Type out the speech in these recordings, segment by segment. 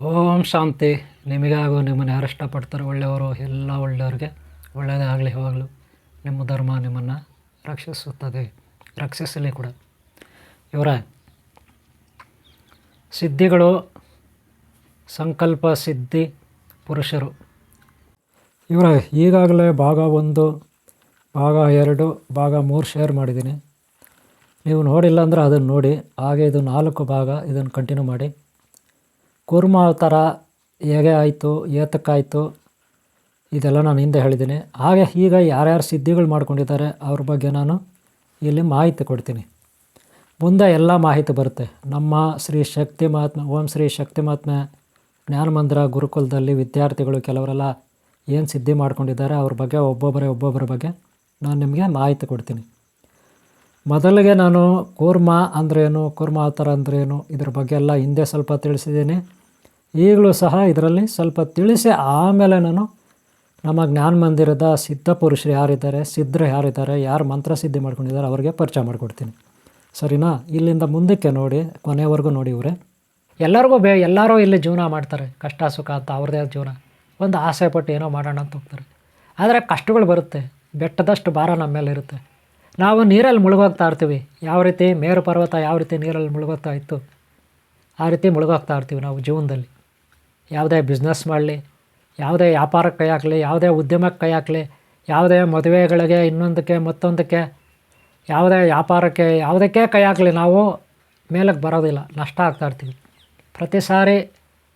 ಓಂ ಶಾಂತಿ. ನಿಮಗೆ ಹಾಗೂ ನಿಮ್ಮನ್ನು ಯಾರು ಇಷ್ಟಪಡ್ತಾರೆ ಒಳ್ಳೆಯವರು ಎಲ್ಲ ಒಳ್ಳೆಯವ್ರಿಗೆ ಒಳ್ಳೆಯದೇ ಆಗಲಿ. ಯಾವಾಗಲೂ ನಿಮ್ಮ ಧರ್ಮ ನಿಮ್ಮನ್ನು ರಕ್ಷಿಸುತ್ತದೆ, ರಕ್ಷಿಸಲಿ ಕೂಡ. ಇವರ ಸಿದ್ಧಿಗಳು ಸಂಕಲ್ಪ ಸಿದ್ಧಿ ಪುರುಷರು. ಇವರ ಈಗಾಗಲೇ ಭಾಗ 1, ಭಾಗ 2, ಭಾಗ 3 ಶೇರ್ ಮಾಡಿದ್ದೀನಿ. ನೀವು ನೋಡಿಲ್ಲ ಅಂದರೆ ಅದನ್ನು ನೋಡಿ. ಹಾಗೆ ಇದು 4 ಭಾಗ, ಇದನ್ನು ಕಂಟಿನ್ಯೂ ಮಾಡಿ. ಕೂರ್ಮ ಅವತಾರ ಹೇಗೆ ಆಯಿತು, ಏತಕ್ಕಾಯಿತು, ಇದೆಲ್ಲ ನಾನು ಹಿಂದೆ ಹೇಳಿದ್ದೀನಿ. ಹಾಗೆ ಈಗ ಯಾರ್ಯಾರು ಸಿದ್ಧಿಗಳು ಮಾಡ್ಕೊಂಡಿದ್ದಾರೆ ಅವ್ರ ಬಗ್ಗೆ ನಾನು ಇಲ್ಲಿ ಮಾಹಿತಿ ಕೊಡ್ತೀನಿ. ಮುಂದೆ ಎಲ್ಲ ಮಾಹಿತಿ ಬರುತ್ತೆ. ನಮ್ಮ ಶ್ರೀ ಶಕ್ತಿ ಮಹಾತ್ಮ, ಓಂ ಶ್ರೀ ಶಕ್ತಿ ಮಹಾತ್ಮ ಜ್ಞಾನ ಮಂದಿರ ಗುರುಕುಲದಲ್ಲಿ ವಿದ್ಯಾರ್ಥಿಗಳು ಕೆಲವರೆಲ್ಲ ಏನು ಸಿದ್ಧಿ ಮಾಡ್ಕೊಂಡಿದ್ದಾರೆ ಅವ್ರ ಬಗ್ಗೆ ಒಬ್ಬೊಬ್ಬರ ಬಗ್ಗೆ ನಾನು ನಿಮಗೆ ಮಾಹಿತಿ ಕೊಡ್ತೀನಿ. ಮೊದಲಿಗೆ ನಾನು ಕೂರ್ಮ ಅಂದ್ರೇನು, ಕೂರ್ಮ ಅವತಾರ ಅಂದ್ರೇನು, ಇದ್ರ ಬಗ್ಗೆ ಎಲ್ಲ ಹಿಂದೆ ಸ್ವಲ್ಪ ತಿಳಿಸಿದ್ದೀನಿ. ಈಗಲೂ ಸಹ ಇದರಲ್ಲಿ ಸ್ವಲ್ಪ ತಿಳಿಸಿ ಆಮೇಲೆ ನಾನು ನಮ್ಮ ಜ್ಞಾನ ಮಂದಿರದ ಸಿದ್ಧ ಪುರುಷರು ಯಾರಿದ್ದಾರೆ, ಸಿದ್ಧರು ಯಾರಿದ್ದಾರೆ, ಯಾರು ಮಂತ್ರ ಸಿದ್ಧಿ ಮಾಡ್ಕೊಂಡಿದ್ದಾರೆ ಅವ್ರಿಗೆ ಪರಿಚಯ ಮಾಡಿಕೊಡ್ತೀನಿ. ಸರಿನಾ? ಇಲ್ಲಿಂದ ಮುಂದಕ್ಕೆ ನೋಡಿ, ಕೊನೆವರೆಗೂ ನೋಡಿ. ಇವರೇ ಎಲ್ಲರೂ ಇಲ್ಲಿ ಜೀವನ ಮಾಡ್ತಾರೆ, ಕಷ್ಟ ಸುಖ ಅಂತ ಅವ್ರದ್ದೇ ಜೀವನ. ಒಂದು ಆಸೆ ಪಟ್ಟು ಏನೋ ಮಾಡೋಣ ಅಂತ ಹೋಗ್ತಾರೆ. ಆದರೆ ಕಷ್ಟಗಳು ಬರುತ್ತೆ, ಬೆಟ್ಟದಷ್ಟು ಭಾರ ನಮ್ಮ ಮೇಲೆ ಇರುತ್ತೆ. ನಾವು ನೀರಲ್ಲಿ ಮುಳುಗೋಗ್ತಾ ಇರ್ತೀವಿ. ಯಾವ ರೀತಿ ಮೇರು ಪರ್ವತ ಯಾವ ರೀತಿ ನೀರಲ್ಲಿ ಮುಳುಗೋಗ್ತಾ ಇತ್ತು, ಆ ರೀತಿ ಮುಳುಗೋಗ್ತಾ ಇರ್ತೀವಿ ನಾವು ಜೀವನದಲ್ಲಿ. ಯಾವುದೇ ಬಿಸ್ನೆಸ್ ಮಾಡಲಿ, ಯಾವುದೇ ವ್ಯಾಪಾರಕ್ಕೆ ಕೈ ಹಾಕಲಿ, ಯಾವುದೇ ಉದ್ಯಮಕ್ಕೆ ಕೈ ಹಾಕಲಿ, ಯಾವುದೇ ಮದುವೆಗಳಿಗೆ, ಇನ್ನೊಂದಕ್ಕೆ ಮತ್ತೊಂದಕ್ಕೆ, ಯಾವುದೇ ವ್ಯಾಪಾರಕ್ಕೆ, ಯಾವುದಕ್ಕೆ ಕೈ ಹಾಕಲಿ, ನಾವು ಮೇಲಕ್ಕೆ ಬರೋದಿಲ್ಲ, ನಷ್ಟ ಆಗ್ತಾಯಿರ್ತೀವಿ. ಪ್ರತಿ ಸಾರಿ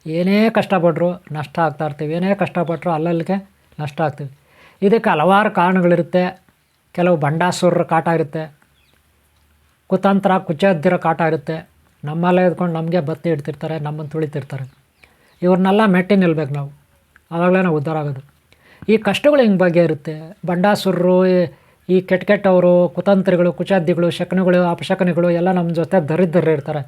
ಏನೇ ಕಷ್ಟಪಟ್ಟರು ನಷ್ಟ ಆಗ್ತಾಯಿರ್ತೀವಿ. ಏನೇ ಕಷ್ಟಪಟ್ಟರು ಅಲ್ಲಲ್ಲಿಗೆ ನಷ್ಟ ಆಗ್ತೀವಿ. ಇದಕ್ಕೆ ಹಲವಾರು ಕಾರಣಗಳಿರುತ್ತೆ. ಕೆಲವು ಬಂಡಾಸುರರ ಕಾಟ ಇರುತ್ತೆ, ಕುತಂತ್ರ ಕುಚದ್ದಿರೋ ಕಾಟ ಇರುತ್ತೆ. ನಮ್ಮಲ್ಲೇ ಇದ್ಕೊಂಡು ನಮಗೆ ಬತ್ತಿ ಇಡ್ತಿರ್ತಾರೆ, ನಮ್ಮನ್ನು ತುಳಿತಿರ್ತಾರೆ. ಇವ್ರನ್ನೆಲ್ಲ ಮೆಟ್ಟಿ ನಿಲ್ಬೇಕು ನಾವು, ಆವಾಗಲೇ ನಾವು ಉದ್ಧಾರ ಆಗೋದು. ಈ ಕಷ್ಟಗಳು ಹಿಂಗೆ ಬಗ್ಗೆ ಇರುತ್ತೆ. ಬಂಡಾಸುರರು, ಈ ಕೆಟ್ಟವರು, ಕುತಂತ್ರಿಗಳು, ಕುಚದ್ದಿಗಳು, ಶಕನಿಗಳು, ಅಪಶಕನಿಗಳು ಎಲ್ಲ ನಮ್ಮ ಜೊತೆ ದರಿದ್ರರು ಇರ್ತಾರೆ.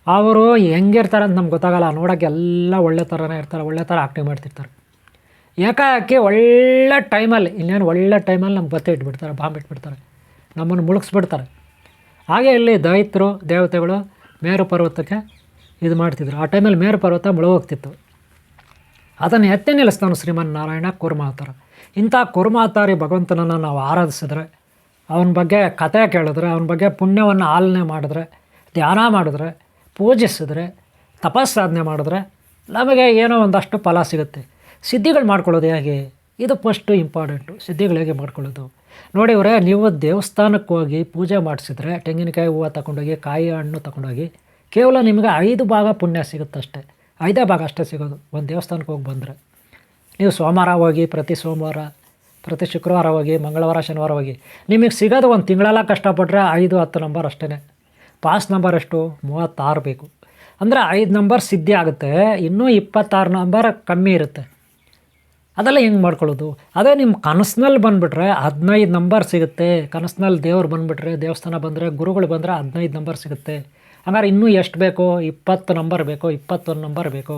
ಅವರು ಹೆಂಗಿರ್ತಾರೆ ಅಂತ ನಮ್ಗೆ ಗೊತ್ತಾಗಲ್ಲ. ನೋಡೋಕ್ಕೆ ಎಲ್ಲ ಒಳ್ಳೆ ಥರನೇ ಇರ್ತಾರೆ, ಒಳ್ಳೆ ಥರ ಆಕ್ಟಿಂಗ್ ಮಾಡ್ತಿರ್ತಾರೆ. ಏಕಾಏಕಿ ಒಳ್ಳೆ ಟೈಮಲ್ಲಿ, ಇನ್ನೇನು ಒಳ್ಳೆ ಟೈಮಲ್ಲಿ ನಮ್ಗೆ ಬತ್ತಿ ಇಟ್ಬಿಡ್ತಾರೆ, ಬಾಂಬ್ ಇಟ್ಬಿಡ್ತಾರೆ, ನಮ್ಮನ್ನು ಮುಳುಗಿಸ್ಬಿಡ್ತಾರೆ. ಹಾಗೆ ಇಲ್ಲಿ ದೈತ್ಯರು, ದೇವತೆಗಳು ಮೇರು ಪರ್ವತಕ್ಕೆ ಇದು ಮಾಡ್ತಿದ್ರು. ಆ ಟೈಮಲ್ಲಿ ಮೇರು ಪರ್ವತ ಮುಳುಗೋಗ್ತಿತ್ತು. ಅದನ್ನು ಎತ್ತಿ ನಿಲ್ಲಿಸ್ತಾನು ಶ್ರೀಮನ್ನಾರಾಯಣ ಕೂರ್ಮಾವತಾರ. ಇಂಥ ಕೂರ್ಮಾವತಾರಿ ಭಗವಂತನನ್ನು ನಾವು ಆರಾಧಿಸಿದ್ರೆ, ಅವನ ಬಗ್ಗೆ ಕಥೆ ಕೇಳಿದ್ರೆ, ಅವನ ಬಗ್ಗೆ ಪುಣ್ಯವನ್ನು ಆಲನೆ ಮಾಡಿದ್ರೆ, ಧ್ಯಾನ ಮಾಡಿದ್ರೆ, ಪೂಜಿಸಿದ್ರೆ, ತಪಸ್ಸಾಧನೆ ಮಾಡಿದ್ರೆ ನಮಗೆ ಏನೋ ಒಂದಷ್ಟು ಫಲ ಸಿಗುತ್ತೆ. ಸಿದ್ಧಿಗಳು ಮಾಡ್ಕೊಳ್ಳೋದು ಹೇಗೆ, ಇದು ಫಸ್ಟು ಇಂಪಾರ್ಟೆಂಟು. ಸಿದ್ಧಿಗಳು ಹೇಗೆ ಮಾಡ್ಕೊಳ್ಳೋದು ನೋಡಿ. ಇವರೇ, ನೀವು ದೇವಸ್ಥಾನಕ್ಕೆ ಹೋಗಿ ಪೂಜೆ ಮಾಡಿಸಿದ್ರೆ, ತೆಂಗಿನಕಾಯಿ ಹೂವು ತಗೊಂಡೋಗಿ, ಕಾಯಿ ಹಣ್ಣು ತಗೊಂಡೋಗಿ, ಕೇವಲ ನಿಮಗೆ 5 ಭಾಗ ಪುಣ್ಯ ಸಿಗುತ್ತಷ್ಟೇ. 5 ಭಾಗ ಅಷ್ಟೇ ಸಿಗೋದು ಒಂದು ದೇವಸ್ಥಾನಕ್ಕೆ ಹೋಗಿ ಬಂದರೆ. ನೀವು ಸೋಮವಾರ ಹೋಗಿ, ಪ್ರತಿ ಸೋಮವಾರ, ಪ್ರತಿ ಶುಕ್ರವಾರ ಹೋಗಿ, ಮಂಗಳವಾರ ಶನಿವಾರ ಹೋಗಿ, ನಿಮಗೆ ಸಿಗೋದು ಒಂದು ತಿಂಗಳೆಲ್ಲ ಕಷ್ಟಪಟ್ಟರೆ 5-10 ನಂಬರ್ ಅಷ್ಟೇ. ಪಾಸ್ ನಂಬರ್ ಎಷ್ಟು? 36 ಬೇಕು. ಅಂದರೆ 5 ನಂಬರ್ ಸಿದ್ಧಿ ಆಗುತ್ತೆ, ಇನ್ನೂ 26 ನಂಬರ್ ಕಮ್ಮಿ ಇರುತ್ತೆ. ಅದೆಲ್ಲ ಹೆಂಗೆ ಮಾಡ್ಕೊಳ್ಳೋದು? ಅದೇ ನಿಮ್ಮ ಕನಸಿನಲ್ಲಿ ಬಂದುಬಿಟ್ರೆ 15 ನಂಬರ್ ಸಿಗುತ್ತೆ. ಕನಸಿನಲ್ಲಿ ದೇವ್ರು ಬಂದುಬಿಟ್ರೆ, ದೇವಸ್ಥಾನ ಬಂದರೆ, ಗುರುಗಳು ಬಂದರೆ 15 ನಂಬರ್ ಸಿಗುತ್ತೆ. ಹಂಗಾರೆ ಇನ್ನೂ ಎಷ್ಟು ಬೇಕು? 20 ನಂಬರ್ ಬೇಕು, 21 ನಂಬರ್ ಬೇಕು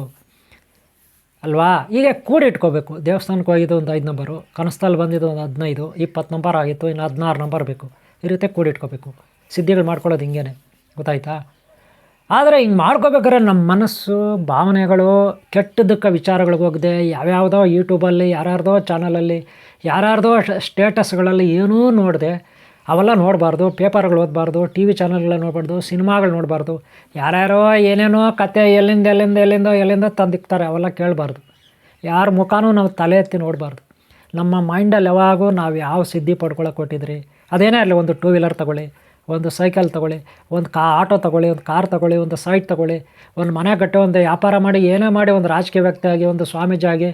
ಅಲ್ವಾ? ಈಗ ಕೂಡಿಟ್ಕೋಬೇಕು. ದೇವಸ್ಥಾನಕ್ಕೆ ಹೋಗಿದ್ದು ಒಂದು 5 ನಂಬರು, ಕನಸಲ್ಲಿ ಬಂದಿದ್ದು ಒಂದು 15, 20 ನಂಬರ್ ಆಗಿತ್ತು, ಇನ್ನು 16 ನಂಬರ್ ಬೇಕು. ಈ ರೀತಿ ಕೂಡಿಟ್ಕೋಬೇಕು. ಸಿದ್ಧಿಗಳು ಮಾಡ್ಕೊಳ್ಳೋದು ಹಿಂಗೇನೆ, ಗೊತ್ತಾಯ್ತಾ? ಆದರೆ ಹಿಂಗೆ ಮಾಡ್ಕೋಬೇಕಾದ್ರೆ ನಮ್ಮ ಮನಸ್ಸು, ಭಾವನೆಗಳು ಕೆಟ್ಟದಕ್ಕೆ ವಿಚಾರಗಳಿಗೆ ಹೋಗದೆ, ಯಾವ್ಯಾವುದೋ ಯೂಟ್ಯೂಬಲ್ಲಿ, ಯಾರ್ಯಾರ್ದೋ ಚಾನಲಲ್ಲಿ, ಯಾರ್ಯಾರ್ದೋ ಸ್ಟೇಟಸ್ಗಳಲ್ಲಿ ಏನೂ ನೋಡಿದೆ ಅವೆಲ್ಲ ನೋಡಬಾರ್ದು. ಪೇಪರ್ಗಳು ಓದಬಾರ್ದು, ಟಿ ವಿ ಚಾನಲ್ಗಳ ನೋಡಬಾರ್ದು, ಸಿನಿಮಾಗಳು ನೋಡಬಾರ್ದು. ಯಾರ್ಯಾರೋ ಏನೇನೋ ಕತೆ ಎಲ್ಲಿಂದ ತಂದಿಕ್ತಾರೆ, ಅವೆಲ್ಲ ಕೇಳಬಾರ್ದು. ಯಾರ ಮುಖಾನೂ ನಾವು ತಲೆ ಎತ್ತಿ ನೋಡಬಾರ್ದು. ನಮ್ಮ ಮೈಂಡಲ್ಲಿ ಯಾವಾಗೂ ನಾವು ಯಾವ ಸಿದ್ಧಿ ಪಡ್ಕೊಳ್ಳೋಕೆ ಕೊಟ್ಟಿದ್ರಿ, ಅದೇನೇ ಇರಲಿ, ಒಂದು 2 ವೀಲರ್ ತೊಗೊಳ್ಳಿ, ಒಂದು ಸೈಕಲ್ ತೊಗೊಳ್ಳಿ, ಒಂದು ಆಟೋ ತೊಗೊಳ್ಳಿ, ಒಂದು ಕಾರ್ ತೊಗೊಳ್ಳಿ, ಒಂದು ಸೈಟ್ ತೊಗೊಳ್ಳಿ, ಒಂದು ಮನೆ ಕಟ್ಟೋ, ಒಂದು ವ್ಯಾಪಾರ ಮಾಡಿ, ಏನೇ ಮಾಡಿ, ಒಂದು ರಾಜಕೀಯ ವ್ಯಕ್ತಿ ಆಗಿ, ಒಂದು ಸ್ವಾಮೀಜಿ ಆಗಿ,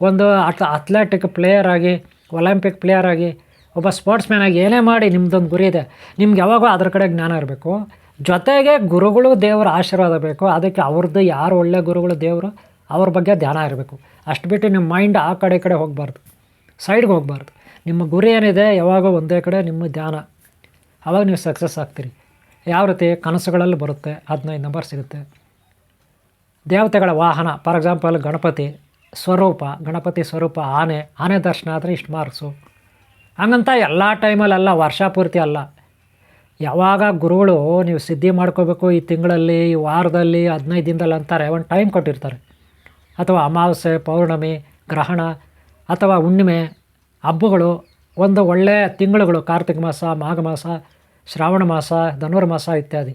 ಒಂದು ಅಥ್ಲೆಟಿಕ್ ಪ್ಲೇಯರ್ ಆಗಿ, ಒಲಿಂಪಿಕ್ ಪ್ಲೇಯರ್ ಆಗಿ, ಒಬ್ಬ ಸ್ಪೋರ್ಟ್ಸ್ ಮ್ಯಾನ್ ಆಗಿ, ಏನೇ ಮಾಡಿ ನಿಮ್ಮದೊಂದು ಗುರಿ ಇದೆ. ನಿಮ್ಗೆ ಯಾವಾಗೂ ಅದ್ರ ಕಡೆ ಜ್ಞಾನ ಇರಬೇಕು. ಜೊತೆಗೆ ಗುರುಗಳು, ದೇವರ ಆಶೀರ್ವಾದ ಬೇಕು. ಅದಕ್ಕೆ ಅವ್ರದ್ದು ಯಾರು ಒಳ್ಳೆ ಗುರುಗಳು, ದೇವರು, ಅವ್ರ ಬಗ್ಗೆ ಧ್ಯಾನ ಇರಬೇಕು. ಅಷ್ಟು ಬಿಟ್ಟು ನಿಮ್ಮ ಮೈಂಡ್ ಆ ಕಡೆ ಹೋಗಬಾರ್ದು, ಸೈಡ್ಗೆ ಹೋಗಬಾರ್ದು. ನಿಮ್ಮ ಗುರಿ ಏನಿದೆ ಯಾವಾಗ ಒಂದೇ ಕಡೆ ನಿಮ್ಮ ಧ್ಯಾನ, ಆವಾಗ ನೀವು ಸಕ್ಸಸ್ ಆಗ್ತೀರಿ. ಯಾವ ರೀತಿ? ಕನಸುಗಳಲ್ಲಿ ಬರುತ್ತೆ, 15 ನಂಬರ್ ಸಿಗುತ್ತೆ. ದೇವತೆಗಳ ವಾಹನ, ಫಾರ್ ಎಕ್ಸಾಂಪಲ್ ಗಣಪತಿ ಸ್ವರೂಪ ಆನೆ ದರ್ಶನ ಆದರೆ ಇಷ್ಟು ಮಾರ್ಕ್ಸು. ಹಂಗಂತ ಎಲ್ಲ ಟೈಮಲ್ಲೆಲ್ಲ, ವರ್ಷ ಪೂರ್ತಿ ಅಲ್ಲ. ಯಾವಾಗ ಗುರುಗಳು ನೀವು ಸಿದ್ಧಿ ಮಾಡ್ಕೋಬೇಕು ಈ ತಿಂಗಳಲ್ಲಿ, ಈ ವಾರದಲ್ಲಿ, 15 ದಿನದಲ್ಲಿ ಅಂತಾರೆ, ಒಂದು ಟೈಮ್ ಕೊಟ್ಟಿರ್ತಾರೆ. ಅಥವಾ ಅಮಾವಾಸ್ಯೆ, ಪೌರ್ಣಮಿ, ಗ್ರಹಣ ಅಥವಾ ಹುಣ್ಣಿಮೆ ಹಬ್ಬಗಳು, ಒಂದು ಒಳ್ಳೆಯ ತಿಂಗಳುಗಳು, ಕಾರ್ತಿಕ ಮಾಸ, ಮಾಘ ಮಾಸ, ಶ್ರಾವಣ ಮಾಸ, ಧನುರ್ಮಾಸ ಇತ್ಯಾದಿ.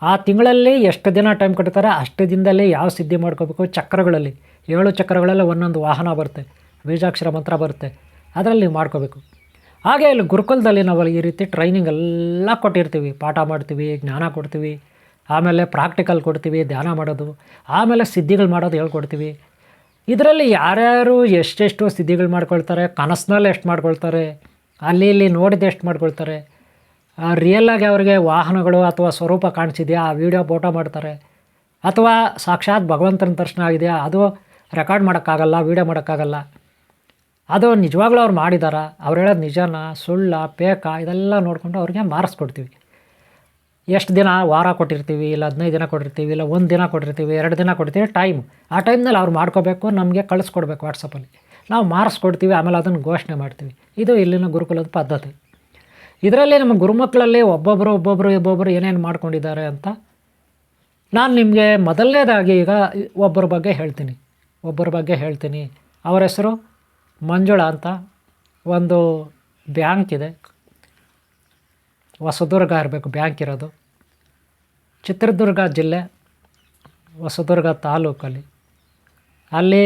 ಆ ತಿಂಗಳಲ್ಲಿ ಎಷ್ಟು ದಿನ ಟೈಮ್ ಕೊಡ್ತಾರೆ ಅಷ್ಟು ದಿನದಲ್ಲಿ ಯಾವ ಸಿದ್ಧಿ ಮಾಡ್ಕೋಬೇಕು. ಚಕ್ರಗಳಲ್ಲಿ 7 ಚಕ್ರಗಳಲ್ಲಿ ಒಂದೊಂದು ವಾಹನ ಬರುತ್ತೆ, ಬೀಜಾಕ್ಷರ ಮಂತ್ರ ಬರುತ್ತೆ, ಅದರಲ್ಲಿ ನೀವು ಮಾಡ್ಕೋಬೇಕು. ಹಾಗೆ ಇಲ್ಲಿ ಗುರುಕುಲದಲ್ಲಿ ನಾವು ಈ ರೀತಿ ಟ್ರೈನಿಂಗ್ ಎಲ್ಲ ಕೊಟ್ಟಿರ್ತೀವಿ. ಪಾಠ ಮಾಡ್ತೀವಿ, ಜ್ಞಾನ ಕೊಡ್ತೀವಿ, ಆಮೇಲೆ ಪ್ರಾಕ್ಟಿಕಲ್ ಕೊಡ್ತೀವಿ, ಧ್ಯಾನ ಮಾಡೋದು, ಆಮೇಲೆ ಸಿದ್ಧಿಗಳು ಮಾಡೋದು ಹೇಳ್ಕೊಡ್ತೀವಿ. ಇದರಲ್ಲಿ ಯಾರ್ಯಾರು ಎಷ್ಟೆಷ್ಟು ಸಿದ್ಧಿಗಳು ಮಾಡ್ಕೊಳ್ತಾರೆ, ಕನಸಿನಲ್ಲಿ ಎಷ್ಟು ಮಾಡ್ಕೊಳ್ತಾರೆ, ಅಲ್ಲಿ ಇಲ್ಲಿ ನೋಡಿದ ಎಷ್ಟು ಮಾಡ್ಕೊಳ್ತಾರೆ, ರಿಯಲ್ಲಾಗಿ ಅವರಿಗೆ ವಾಹನಗಳು ಅಥವಾ ಸ್ವರೂಪ ಕಾಣಿಸಿದೆಯಾ ಆ ವಿಡಿಯೋ ಫೋಟೋ ಮಾಡ್ತಾರೆ, ಅಥವಾ ಸಾಕ್ಷಾತ್ ಭಗವಂತನ ದರ್ಶನ ಆಗಿದೆಯಾ ಅದು ರೆಕಾರ್ಡ್ ಮಾಡೋಕ್ಕಾಗಲ್ಲ, ವೀಡಿಯೋ ಮಾಡೋಕ್ಕಾಗಲ್ಲ, ಅದು ನಿಜವಾಗ್ಲೂ ಅವ್ರು ಮಾಡಿದಾರ, ಅವ್ರು ಹೇಳೋದು ನಿಜನಾ ಸುಳ್ಳ ಪೇಕ ಇದೆಲ್ಲ ನೋಡಿಕೊಂಡು ಅವ್ರಿಗೆ ಮಾರ್ಕ್ಸ್ ಕೊಡ್ತೀವಿ. ಎಷ್ಟು ದಿನ, ವಾರ ಕೊಟ್ಟಿರ್ತೀವಿ, ಇಲ್ಲ 15 ದಿನ ಕೊಟ್ಟಿರ್ತೀವಿ, ಇಲ್ಲ 1 ದಿನ ಕೊಟ್ಟಿರ್ತೀವಿ, 2 ದಿನ ಕೊಡ್ತೀವಿ ಟೈಮ್. ಆ ಟೈಮ್ನಲ್ಲಿ ಅವ್ರು ಮಾಡ್ಕೋಬೇಕು, ನಮಗೆ ಕಳಿಸ್ಕೊಡ್ಬೇಕು ವಾಟ್ಸಪ್ಪಲ್ಲಿ, ನಾವು ಮಾರ್ಕ್ಸ್ ಕೊಡ್ತೀವಿ, ಆಮೇಲೆ ಅದನ್ನು ಘೋಷಣೆ ಮಾಡ್ತೀವಿ. ಇದು ಇಲ್ಲಿನ ಗುರುಕುಲದ ಪದ್ಧತಿ. ಇದರಲ್ಲಿ ನಮ್ಮ ಗುರುಮಕ್ಕಳಲ್ಲಿ ಒಬ್ಬೊಬ್ಬರು ಏನೇನು ಮಾಡ್ಕೊಂಡಿದ್ದಾರೆ ಅಂತ ನಾನು ನಿಮಗೆ ಮೊದಲನೇದಾಗಿ ಈಗ ಒಬ್ಬರ ಬಗ್ಗೆ ಹೇಳ್ತೀನಿ. ಅವರ ಹೆಸರು ಮಂಜುಳಾ ಅಂತ. ಒಂದು ಬ್ಯಾಂಕ್ ಇದೆ, ಹೊಸದುರ್ಗ ಇರಬೇಕು ಬ್ಯಾಂಕ್ ಇರೋದು, ಚಿತ್ರದುರ್ಗ ಜಿಲ್ಲೆ, ಹೊಸದುರ್ಗ ತಾಲೂಕಲ್ಲಿ. ಅಲ್ಲಿ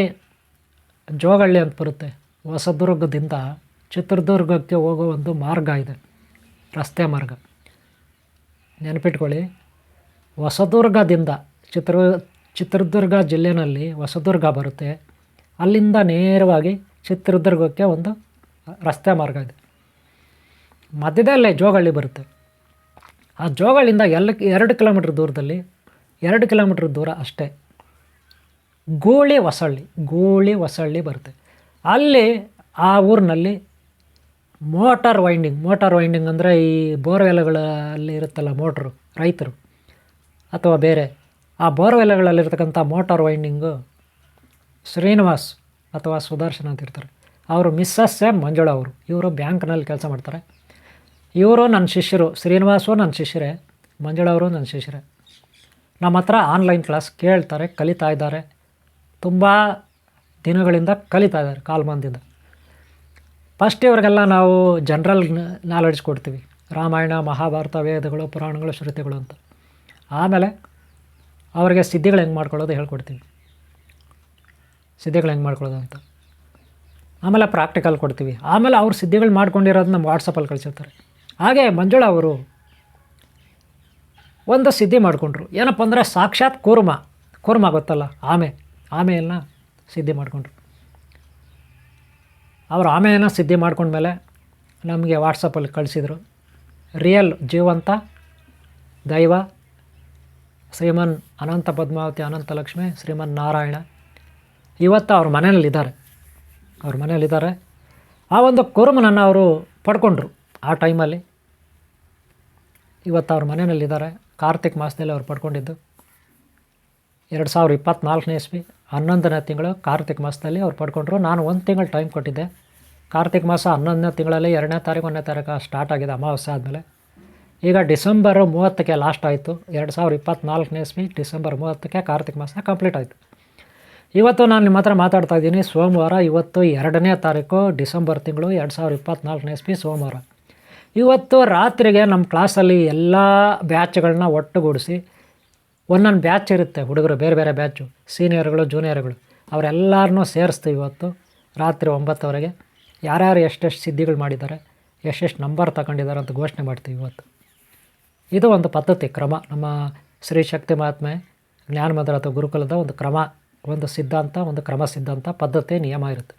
ಜೋಗಳ್ಳಿ ಅಂತ ಬರುತ್ತೆ. ಹೊಸದುರ್ಗದಿಂದ ಚಿತ್ರದುರ್ಗಕ್ಕೆ ಹೋಗೋ ಒಂದು ಮಾರ್ಗ ಇದೆ, ರಸ್ತೆ ಮಾರ್ಗ. ನೆನಪಿಟ್ಕೊಳ್ಳಿ, ಹೊಸದುರ್ಗದಿಂದ ಚಿತ್ರದುರ್ಗ ಜಿಲ್ಲೆಯಲ್ಲಿ ಹೊಸದುರ್ಗ ಬರುತ್ತೆ. ಅಲ್ಲಿಂದ ನೇರವಾಗಿ ಚಿತ್ರದುರ್ಗಕ್ಕೆ ಒಂದು ರಸ್ತೆ ಮಾರ್ಗ ಇದೆ. ಮಧ್ಯದಲ್ಲೇ ಜೋಗಳ್ಳಿ ಬರುತ್ತೆ. ಆ ಜೋಗಳ್ಳಿಯಿಂದ 2 ಕಿಲೋಮೀಟ್ರ್ ದೂರದಲ್ಲಿ, 2 ಕಿಲೋಮೀಟ್ರ್ ದೂರ ಅಷ್ಟೇ ಗೂಳಿ ಹೊಸಳ್ಳಿ ಬರುತ್ತೆ. ಅಲ್ಲಿ ಆ ಊರಿನಲ್ಲಿ ಮೋಟಾರ್ ವೈಂಡಿಂಗ್ ಅಂದರೆ ಈ ಬೋರ್ವೆಲ್ಗಳಲ್ಲಿ ಇರುತ್ತಲ್ಲ ಮೋಟ್ರು, ರೈತರು ಅಥವಾ ಬೇರೆ ಆ ಬೋರ್ವೆಲ್ಗಳಲ್ಲಿರ್ತಕ್ಕಂಥ ಮೋಟಾರ್ ವೈಂಡಿಂಗು ಶ್ರೀನಿವಾಸ್ ಅಥವಾ ಸುದರ್ಶನ್ ಅಂತ ಇರ್ತಾರೆ. ಅವರು ಮಿಸ್ಸಸ್ಸೇ ಮಂಜುಳಾ ಅವರು. ಇವರು ಬ್ಯಾಂಕ್ನಲ್ಲಿ ಕೆಲಸ ಮಾಡ್ತಾರೆ. ಇವರು ನನ್ನ ಶಿಷ್ಯರು. ಶ್ರೀನಿವಾಸು ನನ್ನ ಶಿಷ್ಯರೇ, ಮಂಜುಳಾ ಅವರು ನನ್ನ ಶಿಷ್ಯರೇ. ನಮ್ಮ ಹತ್ರ ಆನ್ಲೈನ್ ಕ್ಲಾಸ್ ಕೇಳ್ತಾರೆ, ಕಲಿತಾ ಇದ್ದಾರೆ. ತುಂಬ ದಿನಗಳಿಂದ ಕಲಿತಾ ಇದ್ದಾರೆ, ಕಾಲ್ಮಾನದಿಂದ. ಫಸ್ಟ್ ಇವರಿಗೆಲ್ಲ ನಾವು ಜನರಲ್ ನಾಲೆಡ್ಜ್ ಕೊಡ್ತೀವಿ, ರಾಮಾಯಣ, ಮಹಾಭಾರತ, ವೇದಗಳು, ಪುರಾಣಗಳು, ಶ್ರುತಿಗಳು ಅಂತ. ಆಮೇಲೆ ಅವರಿಗೆ ಸಿದ್ಧಿಗಳು ಹೆಂಗೆ ಮಾಡ್ಕೊಳ್ಳೋದು ಹೇಳ್ಕೊಡ್ತೀವಿ, ಅಂತ. ಆಮೇಲೆ ಪ್ರಾಕ್ಟಿಕಲ್ ಕೊಡ್ತೀವಿ. ಆಮೇಲೆ ಅವ್ರು ಸಿದ್ಧಿಗಳು ಮಾಡ್ಕೊಂಡಿರೋದು ನಮ್ಮ ವಾಟ್ಸಪ್ಪಲ್ಲಿ ಕಳಿಸಿರ್ತಾರೆ. ಹಾಗೆ ಮಂಜುಳಾ ಅವರು ಒಂದು ಸಿದ್ಧಿ ಮಾಡಿಕೊಂಡ್ರು. ಏನಪ್ಪ ಅಂದರೆ ಸಾಕ್ಷಾತ್ ಕೂರ್ಮ ಗೊತ್ತಲ್ಲ, ಆಮೆಯನ್ನು ಸಿದ್ಧಿ ಮಾಡಿಕೊಂಡ್ರು. ಅವರು ಆಮೆಯನ್ನು ಸಿದ್ಧಿ ಮಾಡ್ಕೊಂಡ್ಮೇಲೆ ನಮಗೆ ವಾಟ್ಸಪ್ಪಲ್ಲಿ ಕಳಿಸಿದರು. ರಿಯಲ್ ಜೀವಂತ ದೈವ ಶ್ರೀಮನ್ ಅನಂತ ಪದ್ಮಾವತಿ ಅನಂತ ಲಕ್ಷ್ಮಿ ಶ್ರೀಮನ್ ನಾರಾಯಣ ಇವತ್ತು ಅವ್ರ ಮನೆಯಲ್ಲಿದ್ದಾರೆ. ಆ ಒಂದು ಕುರುಮನನ್ನು ಅವರು ಪಡ್ಕೊಂಡ್ರು ಆ ಟೈಮಲ್ಲಿ. ಇವತ್ತು ಅವ್ರ ಮನೆಯಲ್ಲಿದ್ದಾರೆ. ಕಾರ್ತಿಕ್ ಮಾಸದಲ್ಲಿ ಅವ್ರು ಪಡ್ಕೊಂಡಿದ್ದು 2024 ಇಸ್ವಿ 11ನೇ ತಿಂಗಳು ಕಾರ್ತಿಕ್ ಮಾಸದಲ್ಲಿ ಅವ್ರು ಪಡ್ಕೊಂಡ್ರು. ನಾನು 1 ತಿಂಗಳು ಟೈಮ್ ಕೊಟ್ಟಿದ್ದೆ. ಕಾರ್ತಿಕ್ ಮಾಸ 11ನೇ ತಿಂಗಳಲ್ಲಿ 2ನೇ ತಾರೀಕು 1ನೇ ತಾರೀಕು ಸ್ಟಾರ್ಟ್ ಆಗಿದೆ, ಅಮಾವಾಸ್ಯೆ ಆದಮೇಲೆ. ಈಗ ಡಿಸೆಂಬರ್ 30ಕ್ಕೆ ಲಾಸ್ಟ್ ಆಯಿತು. 2024 ಇಸ್ವಿ ಡಿಸೆಂಬರ್ 30ಕ್ಕೆ ಕಾರ್ತಿಕ್ ಮಾಸ ಕಂಪ್ಲೀಟ್ ಆಯಿತು. ಇವತ್ತು ನಾನು ನಿಮ್ಮ ಹತ್ರ ಮಾತಾಡ್ತಾ ಇದ್ದೀನಿ ಸೋಮವಾರ. ಇವತ್ತು 2ನೇ ತಾರೀಕು ಡಿಸೆಂಬರ್ ತಿಂಗಳು 2024 ಇಸ್ವಿ ಸೋಮವಾರ. ಇವತ್ತು ರಾತ್ರಿಗೆ ನಮ್ಮ ಕ್ಲಾಸಲ್ಲಿ ಎಲ್ಲ ಬ್ಯಾಚ್ಗಳನ್ನ ಒಟ್ಟುಗೂಡಿಸಿ, ಒಂದೊಂದು ಬ್ಯಾಚ್ ಇರುತ್ತೆ, ಹುಡುಗರು ಬೇರೆ ಬೇರೆ ಬ್ಯಾಚು, ಸೀನಿಯರ್ಗಳು, ಜೂನಿಯರ್ಗಳು, ಅವರೆಲ್ಲರನ್ನೂ ಸೇರಿಸ್ತೀವಿ ಇವತ್ತು ರಾತ್ರಿ 9ವರೆಗೆ. ಯಾರ್ಯಾರು ಎಷ್ಟೆಷ್ಟು ಸಿದ್ಧಿಗಳು ಮಾಡಿದ್ದಾರೆ, ಎಷ್ಟೆಷ್ಟು ನಂಬರ್ ತಗೊಂಡಿದ್ದಾರೆ ಅಂತ ಘೋಷಣೆ ಮಾಡ್ತೀವಿ ಇವತ್ತು. ಇದು ಒಂದು ಪದ್ಧತಿ, ಕ್ರಮ. ನಮ್ಮ ಶ್ರೀ ಶಕ್ತಿ ಮಹಾತ್ಮೆ ಜ್ಞಾನ ಮಂದಿರ ಅಥವಾ ಗುರುಕುಲದ ಒಂದು ಕ್ರಮ, ಒಂದು ಸಿದ್ಧಾಂತ, ಒಂದು ಕ್ರಮ ಸಿದ್ಧಾಂತ, ಪದ್ಧತಿ, ನಿಯಮ ಇರುತ್ತೆ.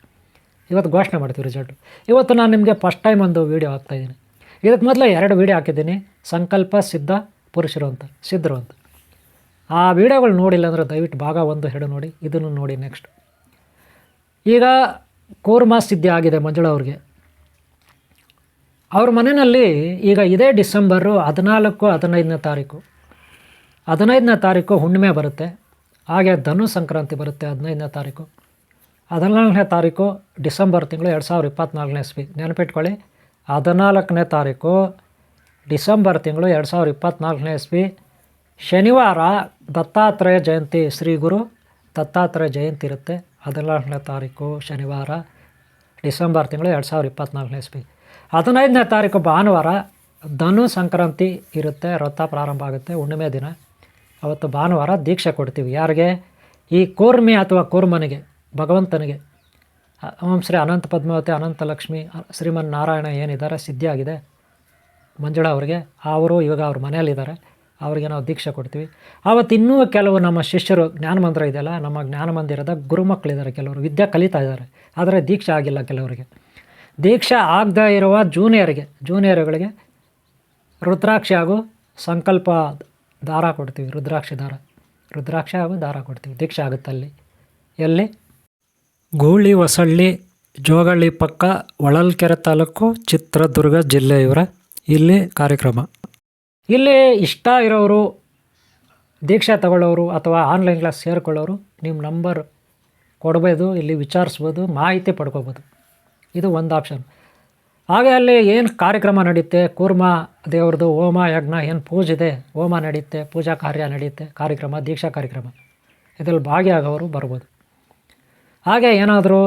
ಇವತ್ತು ಘೋಷಣೆ ಮಾಡ್ತೀವಿ ರಿಸಲ್ಟು. ಇವತ್ತು ನಾನು ನಿಮಗೆ ಫಸ್ಟ್ ಟೈಮ್ ಒಂದು ವೀಡಿಯೋ ಹಾಕ್ತಾಯಿದ್ದೀನಿ. ಇದಕ್ಕೆ ಮೊದಲು 2 ವೀಡಿಯೋ ಹಾಕಿದ್ದೀನಿ, ಸಂಕಲ್ಪ ಸಿದ್ಧ ಪುರುಷರು ಅಂತ, ಸಿದ್ಧರು ಅಂತ. ಆ ವೀಡಿಯೋಗಳು ನೋಡಿಲ್ಲ ಅಂದರೆ ದಯವಿಟ್ಟು ಭಾಗ 1, 2 ನೋಡಿ, ಇದನ್ನು ನೋಡಿ. ನೆಕ್ಸ್ಟ್ ಈಗ ಕೂರ್ಮ ಸಿದ್ಧಿ ಆಗಿದೆ ಮಂಜುಳಾ ಅವ್ರಿಗೆ. ಅವ್ರ ಮನೆಯಲ್ಲಿ ಈಗ ಇದೇ ಡಿಸೆಂಬರು 14-15ನೇ ತಾರೀಕು 15ನೇ ತಾರೀಕು ಹುಣ್ಣಿಮೆ ಬರುತ್ತೆ. ಹಾಗೆ ಧನು ಸಂಕ್ರಾಂತಿ ಬರುತ್ತೆ 15ನೇ ತಾರೀಕು. 14ನೇ ತಾರೀಕು ಡಿಸೆಂಬರ್ ತಿಂಗಳು 2024 ಇಸ್ವಿ. ನೆನಪಿಟ್ಕೊಳ್ಳಿ, 14ನೇ ತಾರೀಕು ಡಿಸೆಂಬರ್ ತಿಂಗಳು 2024 ಇಸ್ವಿ ಶನಿವಾರ ದತ್ತಾತ್ರೇಯ ಜಯಂತಿ, ಶ್ರೀ ಗುರು ದತ್ತಾತ್ರೇಯ ಜಯಂತಿ ಇರುತ್ತೆ 14ನೇ ತಾರೀಕು ಶನಿವಾರ ಡಿಸೆಂಬರ್ ತಿಂಗಳು 2024 ಇಸ್ವಿ. 15ನೇ ತಾರೀಕು ಭಾನುವಾರ ಧನು ಸಂಕ್ರಾಂತಿ ಇರುತ್ತೆ, ವ್ರತ ಪ್ರಾರಂಭ ಆಗುತ್ತೆ, ಹುಣ್ಣಿಮೆ ದಿನ. ಅವತ್ತು ಭಾನುವಾರ ದೀಕ್ಷೆ ಕೊಡ್ತೀವಿ. ಯಾರಿಗೆ? ಈ ಕೂರ್ಮಿ ಅಥವಾ ಕೂರ್ಮನಿಗೆ, ಭಗವಂತನಿಗೆ. ಓಂ ಶ್ರೀ ಅನಂತ ಪದ್ಮಾವತಿ ಅನಂತ ಲಕ್ಷ್ಮಿ ಶ್ರೀಮನ್ನಾರಾಯಣ ಏನಿದ್ದಾರೆ ಸಿದ್ಧಿಯಾಗಿದೆ ಮಂಜುಳಾ ಅವರಿಗೆ, ಅವರು ಇವಾಗ ಅವ್ರ ಮನೆಯಲ್ಲಿದ್ದಾರೆ, ಅವರಿಗೆ ನಾವು ದೀಕ್ಷೆ ಕೊಡ್ತೀವಿ. ಆವತ್ತು ಇನ್ನೂ ಕೆಲವು ನಮ್ಮ ಶಿಷ್ಯರು, ಜ್ಞಾನಮಂದಿರ ಇದೆಯಲ್ಲ, ನಮ್ಮ ಜ್ಞಾನಮಂದಿರದ ಗುರುಮಕ್ಕಳಿದ್ದಾರೆ, ಕೆಲವರು ವಿದ್ಯೆ ಕಲಿತಾ ಇದ್ದಾರೆ, ಆದರೆ ದೀಕ್ಷೆ ಆಗಿಲ್ಲ. ಕೆಲವರಿಗೆ ದೀಕ್ಷೆ ಆಗದೇ ಇರುವ ಜೂನಿಯರ್ಗಳಿಗೆ ರುದ್ರಾಕ್ಷಿ ಹಾಗೂ ಸಂಕಲ್ಪ ದಾರ ಕೊಡ್ತೀವಿ. ರುದ್ರಾಕ್ಷಿ ಹಾಗೂ ದಾರ ಕೊಡ್ತೀವಿ. ದೀಕ್ಷೆ ಆಗುತ್ತೆ ಅಲ್ಲಿ. ಎಲ್ಲಿ? ಗೂಳಿ ಹೊಸಳ್ಳಿ, ಜೋಗಳ್ಳಿ ಪಕ್ಕ, ಹೊಳಲ್ಕೆರೆ ತಾಲೂಕು, ಚಿತ್ರದುರ್ಗ ಜಿಲ್ಲೆ ಇವರ ಇಲ್ಲಿ ಕಾರ್ಯಕ್ರಮ. ಇಲ್ಲಿ ಇಷ್ಟ ಇರೋರು, ದೀಕ್ಷೆ ತಗೊಳ್ಳೋರು ಅಥವಾ ಆನ್ಲೈನ್ ಕ್ಲಾಸ್ ಸೇರಿಕೊಳ್ಳೋರು ನಿಮ್ಮ ನಂಬರ್ ಕೊಡ್ಬೋದು, ಇಲ್ಲಿ ವಿಚಾರಿಸ್ಬೋದು, ಮಾಹಿತಿ ಪಡ್ಕೋಬೋದು. ಇದು ಒಂದು ಆಪ್ಷನ್. ಹಾಗೆ ಅಲ್ಲಿ ಏನು ಕಾರ್ಯಕ್ರಮ ನಡೆಯುತ್ತೆ, ಕೂರ್ಮ ದೇವ್ರದ್ದು ಹೋಮ ಯಜ್ಞ ಏನು ಪೂಜೆ ಇದೆ, ಹೋಮ ನಡೆಯುತ್ತೆ, ಪೂಜಾ ಕಾರ್ಯ ನಡೆಯುತ್ತೆ, ಕಾರ್ಯಕ್ರಮ, ದೀಕ್ಷಾ ಕಾರ್ಯಕ್ರಮ, ಇದರಲ್ಲಿ ಭಾಗಿಯಾಗೋರು ಬರ್ಬೋದು. ಹಾಗೆ ಏನಾದರೂ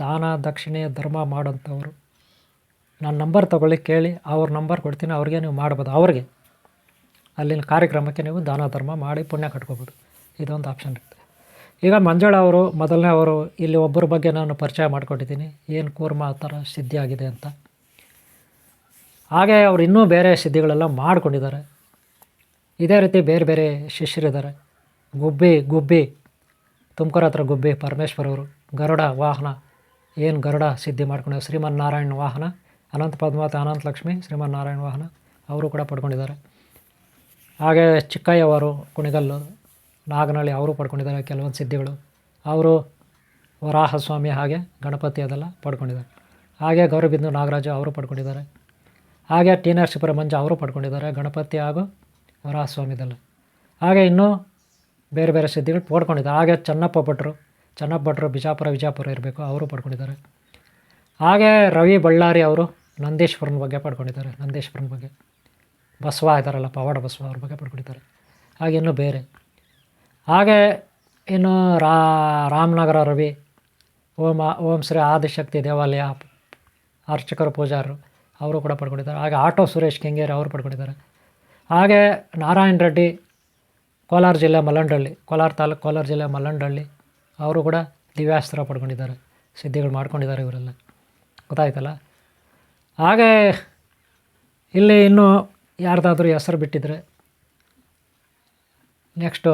ದಾನ ದಕ್ಷಿಣೆ ಧರ್ಮ ಮಾಡೋಂಥವ್ರು ನನ್ನ ನಂಬರ್ ತೊಗೊಳ್ಳಿ, ಕೇಳಿ, ಅವ್ರ ನಂಬರ್ ಕೊಡ್ತೀನಿ, ಅವ್ರಿಗೆ ನೀವು ಮಾಡ್ಬೋದು. ಅವ್ರಿಗೆ ಅಲ್ಲಿನ ಕಾರ್ಯಕ್ರಮಕ್ಕೆ ನೀವು ದಾನ ಧರ್ಮ ಮಾಡಿ ಪುಣ್ಯ ಕಟ್ಕೋಬೋದು. ಇದೊಂದು ಆಪ್ಷನ್ ಇರುತ್ತೆ. ಈಗ ಮಂಜುಳಾ ಅವರು ಮೊದಲನೇ ಅವರು ಇಲ್ಲಿ ಒಬ್ಬರ ಬಗ್ಗೆ ನಾನು ಪರಿಚಯ ಮಾಡಿಕೊಟ್ಟಿದ್ದೀನಿ, ಏನು ಕೂರ್ಮ ಆ ಥರ ಸಿದ್ಧಿ ಆಗಿದೆ ಅಂತ. ಹಾಗೆ ಅವರು ಇನ್ನೂ ಬೇರೆ ಸಿದ್ಧಿಗಳೆಲ್ಲ ಮಾಡ್ಕೊಂಡಿದ್ದಾರೆ. ಇದೇ ರೀತಿ ಬೇರೆ ಬೇರೆ ಶಿಷ್ಯರಿದ್ದಾರೆ. ಗುಬ್ಬಿ ತುಮಕೂರು ಹತ್ರ ಗುಬ್ಬಿ ಪರಮೇಶ್ವರ್ ಅವರು ಗರುಡ ವಾಹನ, ಏನು ಗರುಡ ಸಿದ್ಧಿ ಮಾಡ್ಕೊಂಡಿದ್ದಾರೆ. ಶ್ರೀಮನ್ನಾರಾಯಣ ವಾಹನ, ಅನಂತ ಪದ್ಮಾವತಿ ಅನಂತ ಲಕ್ಷ್ಮಿ ಶ್ರೀಮನ್ನಾರಾಯಣ ವಾಹನ, ಅವರು ಕೂಡ ಪಡ್ಕೊಂಡಿದ್ದಾರೆ. ಹಾಗೆ ಚಿಕ್ಕಯ್ಯವರು ಕುಣಿಗಲ್ಲು ನಾಗನಹಳ್ಳಿ, ಅವರು ಪಡ್ಕೊಂಡಿದ್ದಾರೆ ಕೆಲವೊಂದು ಸಿದ್ಧಿಗಳು. ಅವರು ವರಾಹಸ್ವಾಮಿ ಹಾಗೆ ಗಣಪತಿ ಅದೆಲ್ಲ ಪಡ್ಕೊಂಡಿದ್ದಾರೆ. ಹಾಗೆ ಗೌರಿಬಿದನೂರು ನಾಗರಾಜು ಅವರು ಪಡ್ಕೊಂಡಿದ್ದಾರೆ. ಹಾಗೆ ಟಿ ನರಸೀಪುರ ಮಂಜ ಅವರು ಪಡ್ಕೊಂಡಿದ್ದಾರೆ ಗಣಪತಿ ಹಾಗೂ ವರಾಹಸ್ವಾಮಿದೆಲ್ಲ. ಹಾಗೆ ಇನ್ನೂ ಬೇರೆ ಬೇರೆ ಸಿದ್ಧಿಗಳು ಪಡ್ಕೊಂಡಿದ್ದಾರೆ. ಹಾಗೆ ಚೆನ್ನಪ್ಪ ಭಟ್ರು ಬಿಜಾಪುರ ಇರಬೇಕು, ಅವರು ಪಡ್ಕೊಂಡಿದ್ದಾರೆ. ಹಾಗೆ ರವಿ ಬಳ್ಳಾರಿ ಅವರು ನಂದೀಶ್ವರನ ಬಗ್ಗೆ ಪಡ್ಕೊಂಡಿದ್ದಾರೆ. ನಂದೀಶ್ವರನ ಬಗ್ಗೆ ಬಸವ ಇದ್ದಾರಲ್ಲ, ಪವಾಡ ಬಸವ, ಅವ್ರ ಬಗ್ಗೆ ಪಡ್ಕೊಂಡಿದ್ದಾರೆ. ಹಾಗೆ ಇನ್ನೂ ಬೇರೆ. ಹಾಗೆ ಇನ್ನು ರಾಮನಗರ ರವಿ ಓಂ ಶ್ರೀ ಆದಿಶಕ್ತಿ ದೇವಾಲಯ ಅರ್ಚಕರು ಪೂಜಾರರು, ಅವರು ಕೂಡ ಪಡ್ಕೊಂಡಿದ್ದಾರೆ. ಹಾಗೆ ಆಟೋ ಸುರೇಶ್ ಕೆಂಗೇರಿ ಅವರು ಪಡ್ಕೊಂಡಿದ್ದಾರೆ. ಹಾಗೆ ನಾರಾಯಣ ರೆಡ್ಡಿ ಕೋಲಾರ ಜಿಲ್ಲೆ ಮಲ್ಲಂಡಹಳ್ಳಿ, ಕೋಲಾರ ತಾಲೂಕು ಕೋಲಾರ ಜಿಲ್ಲೆ ಮಲ್ಲಂಡಹಳ್ಳಿ, ಅವರು ಕೂಡ ದಿವ್ಯಾಸ್ತ್ರ ಪಡ್ಕೊಂಡಿದ್ದಾರೆ, ಸಿದ್ಧಿಗಳು ಮಾಡ್ಕೊಂಡಿದ್ದಾರೆ ಇವರೆಲ್ಲ. ಗೊತ್ತಾಯ್ತಲ್ಲ. ಹಾಗೆ ಇಲ್ಲಿ ಇನ್ನೂ ಯಾರ್ದಾದ್ರೂ ಹೆಸರು ಬಿಟ್ಟಿದ್ರೆ ನೆಕ್ಸ್ಟು